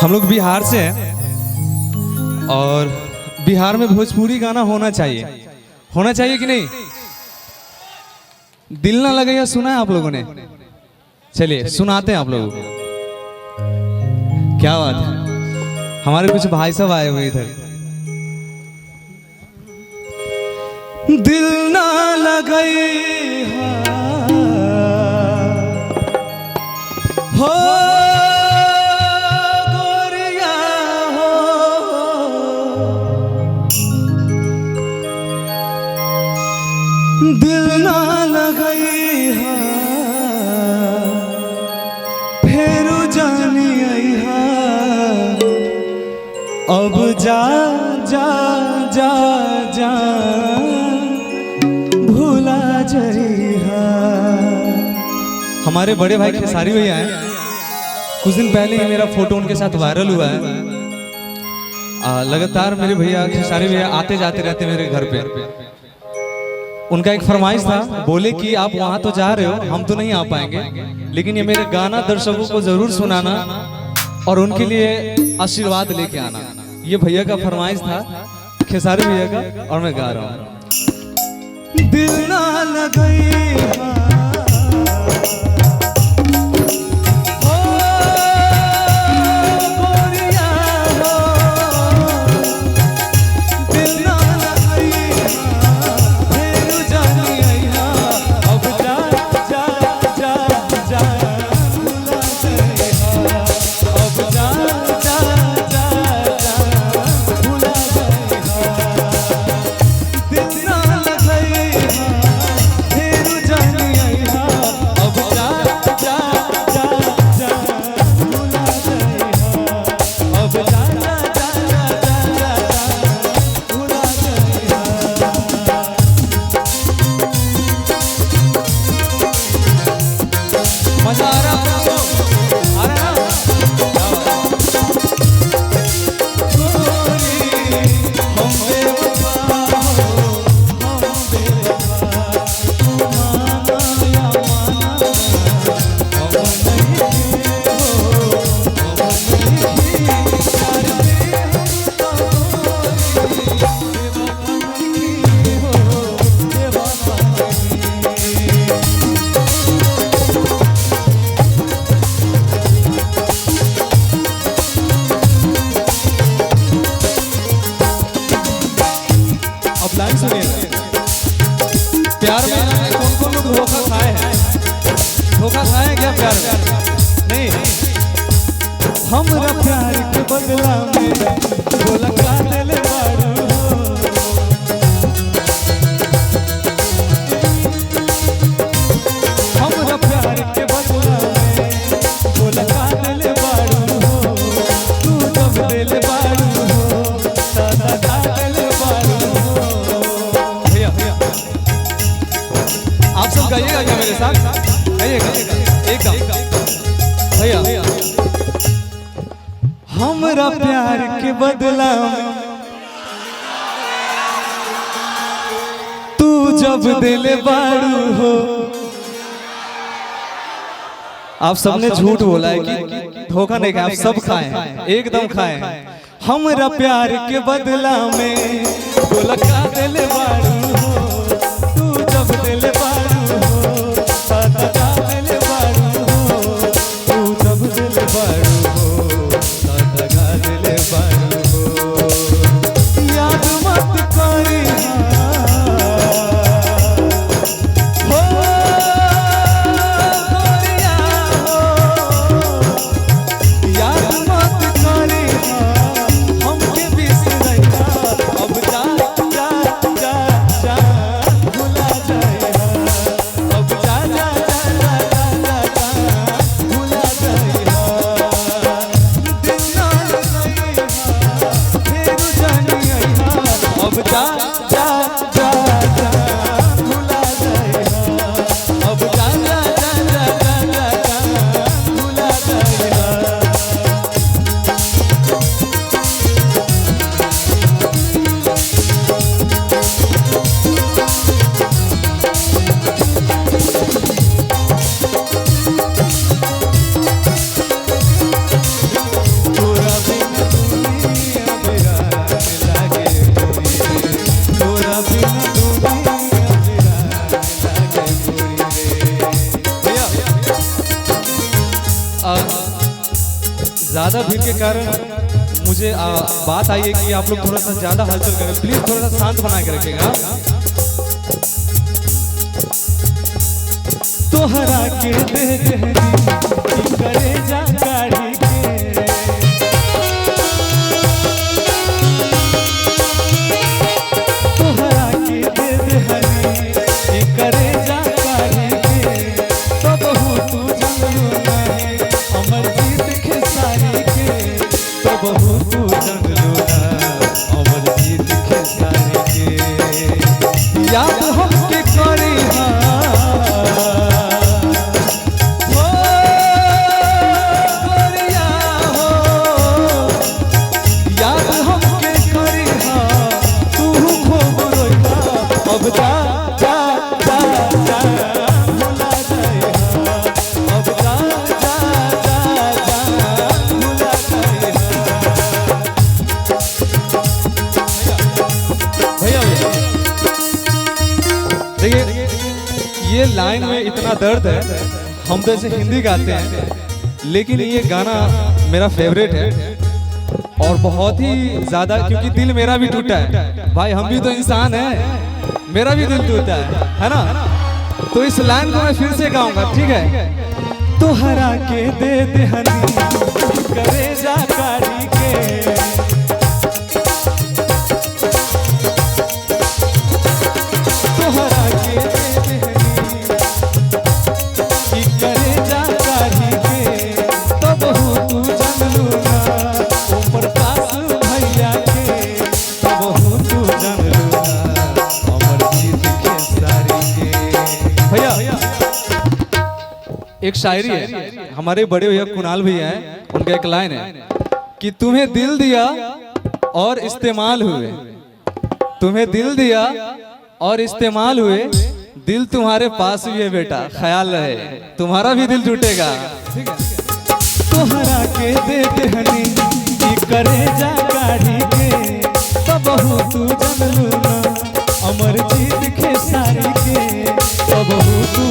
हम लोग बिहार से हैं और बिहार में भोजपुरी गाना होना चाहिए कि नहीं? दिल ना लगे या सुना है आप लोगों ने? चलिए सुनाते हैं आप लोगों को। क्या बात है, हमारे कुछ भाई साहब आए हुए इधर। दिल ना लगे हो गोरिया हो, दिल ना लगई हा फेरू जानी आई हा, अब जा जा जा जा भूला जइहा। हमारे बड़े भाई खेसारी भैया हैं, कुछ दिन पहले ही मेरा फोटो उनके साथ वायरल हुआ है। लगातार मेरे भैया खेसारी भैया आते जाते रहते मेरे घर पे। उनका एक फरमाइश था, बोले कि आप वहां तो जा रहे हो, हम तो नहीं आ पाएंगे, लेकिन ये मेरे गाना दर्शकों को जरूर सुनाना और उनके लिए आशीर्वाद लेके आना। ये भैया का फरमाइश था, खेसारी भैया का, और मैं गा रहा हूँ। दिल ना लगई प्यार में कौन कौन लोग धोखा खाए हैं? धोखा खाए हैं क्या प्यार में? नहीं। हमरा प्यार के बदला में बोला का दिल बारू, हमरा प्यार के बदला में बोला का दिल बारू, तू जब दिल बारू दादा का दिल बारू। भैया आप सब गाइएगा क्या मेरे साथ? गाइएगा एकदम। भैया हमरा प्यार के बदला में तू जब दिल बारू हो। आप सबने झूठ बोला है कि धोखा नहीं खाया, आप सब खाए हैं, एकदम खाए हैं। हमरा प्यार के बदला में बोला का दिल बारू हो, तू जब दिल बारू हो दादा का दिल बारू हो, तू जब दिल बारू हो दादा का दिल बारू हो। याद मत करी हो गोरिया हो, याद मत करी हमके बिसरैया, अब जा जा जा जा ज़्यादा भीड़ के कारण मुझे बात आई है कि आप लोग थोड़ा सा ज़्यादा हलचल करें, प्लीज़ थोड़ा सा शांत बना के रखिएगा। तोहरा के दे देहनी करे जा गाड़ी के, तोहरा के दे देहनी करे जा गाड़ी के, तो बहुत तू जंगलू नहीं अमर जीत खेसारी के, तो बहुत तू जंगलू ना अमर जीत खेसारी के। याद हमके करी ये लाइन में इतना दर्द है, हम तो ऐसे हिंदी गाते हैं लेकिन ये गाना मेरा फेवरेट है और बहुत ही ज्यादा, क्योंकि दिल मेरा भी टूटा है भाई, हम भी तो इंसान हैं, मेरा भी दिल टूटा है ना। तो इस लाइन को मैं फिर से गाऊंगा, ठीक है। तोहरा के दे देहनी करे जा गाड़ी के, तोहरा के दे करे जा गाड़ी के, तो बहुत तू जंगलू ना ऊपर पास भैया के, तो बहुत तू जंगलू ना अमर जीत खेसारी के। भैया एक शायरी है, हमारे बड़े भैया कुणाल भैया हैं, उनका एक लाइन है कि तुम्हें दिल दिया और इस्तेमाल हुए, तुम्हें दिल दिया और इस्तेमाल हुए, दिल तुम्हारे पास भी है बेटा, ख्याल रहे तुम्हारा भी दिल टूटेगा। तोहरा के दे देहनी करे जा गाड़ी के, तो बहुत तू जंगलू ना अमर जीत खेसारी के, तो बहुत तू